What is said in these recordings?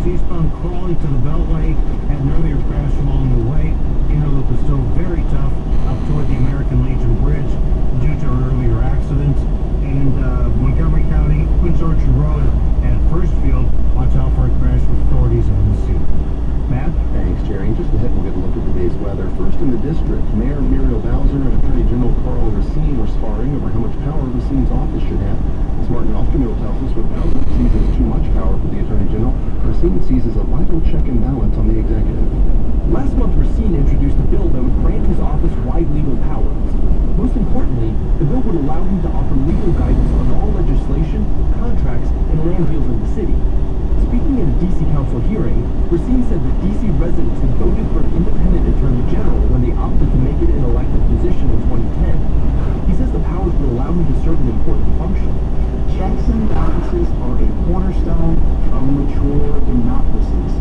He's found crawling to the Beltway, had an earlier crash along the way. Inner loop is still very tough up toward the American Legion Bridge due to an earlier accident. And Montgomery County, Quince Orchard Road at Firstfield, watch out for a crash with authorities on the scene. Matt? Thanks, Jerry. Just ahead, we'll get a look at today's weather. First in the district, Mayor Muriel Bowser and Attorney General Carl Racine were sparring over how much power Racine's office should have. As Martin Ostermill tells us, what Bowser sees as too much power for the Attorney General, Racine sees as a vital check and balance on the executive. Last month, Racine introduced a bill that would grant his office wide legal powers. Most importantly, the bill would allow him to offer legal guidance on all legislation, contracts, and land deals in the city. Speaking at a D.C. Council hearing, Racine said that D.C. residents had voted for an independent attorney general when they opted to make it an elected position in 2010. He says the powers would allow him to serve an important function. Checks and balances are a cornerstone of mature democracies.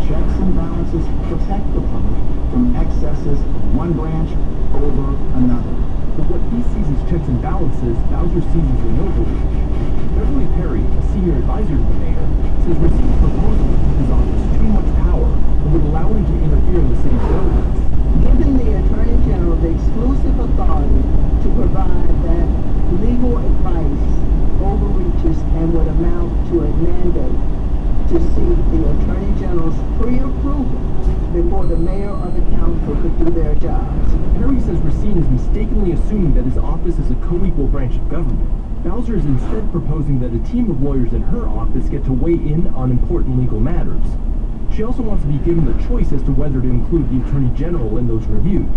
Checks and balances protect the public from excesses of one branch over another. But what he sees as checks and balances, Bowser sees as an overreach. Beverly Perry, a senior advisor to the mayor, says Racine's proposal would give his office too much power and would allow him to interfere in the city's governance. Giving the Attorney General the exclusive authority to provide that legal advice overreaches and would amount to a mandate to seek the Attorney General's pre-approval before the mayor or the council could do their jobs. Perry says Racine is mistakenly assuming that his office is a co-equal branch of government. Bowser is instead proposing that a team of lawyers in her office get to weigh in on important legal matters. She also wants to be given the choice as to whether to include the Attorney General in those reviews.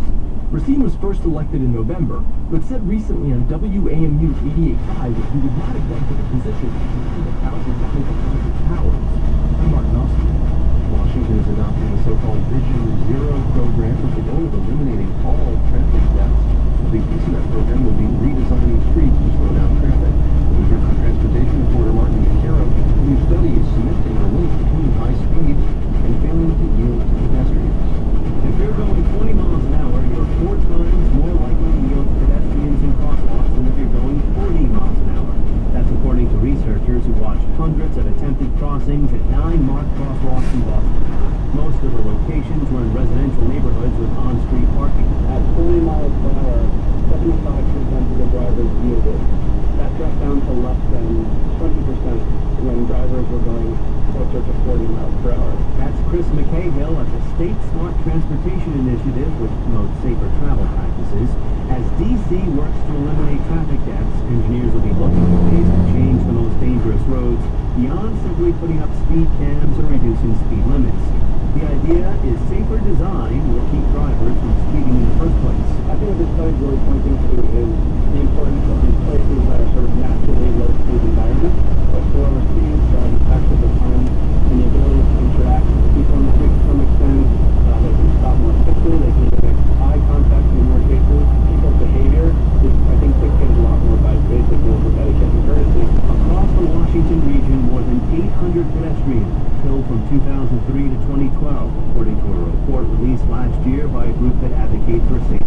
Racine was first elected in November, but said recently on WAMU 88.5 that he would not have run for the position until the Bowser wanted to limit his powers. I'm Martin Austin. Washington is adopting the so-called Vision Zero program with the goal of eliminating all traffic deaths. A big piece of that program will be redesigning streets to slow down traffic. We heard from transportation reporter Martin Caro, who new study is cementing the link between high speeds and failing to yield to pedestrians. If you're going 20 miles an hour, you're 4 times more likely to yield to pedestrians and crosswalks than if you're going 40 miles an hour. That's according to researchers who watched hundreds of attempted crossings at 9 marked crosswalks in Boston. Most of the locations were in residential neighborhoods with on-street parking. At 40 miles per hour, 75% of the drivers yielded. That dropped down to less than 20% when drivers were going closer to 40 miles per hour. That's Chris McCahill at the State Smart Transportation Initiative, which promotes safer travel practices. As D.C. works to eliminate traffic deaths, engineers will be looking for ways to change the most dangerous roads beyond simply putting up speed cams or reducing speed limits. The idea is safer design will keep drivers from speeding in the first place. I think what this study is really pointing to is the importance of these places that are sort of naturally low-speed environments, but for received the fact of the time and the ability to interact with people on the street to some extent. They can stop more quickly, they can make eye contact in more cases. People's behavior is, I think, dictated a lot more by basic rules of etiquette and courtesy. Across the Washington region, more than 800 pedestrians killed from 2003 to 2012, according to a report released last year by a group that advocates for safe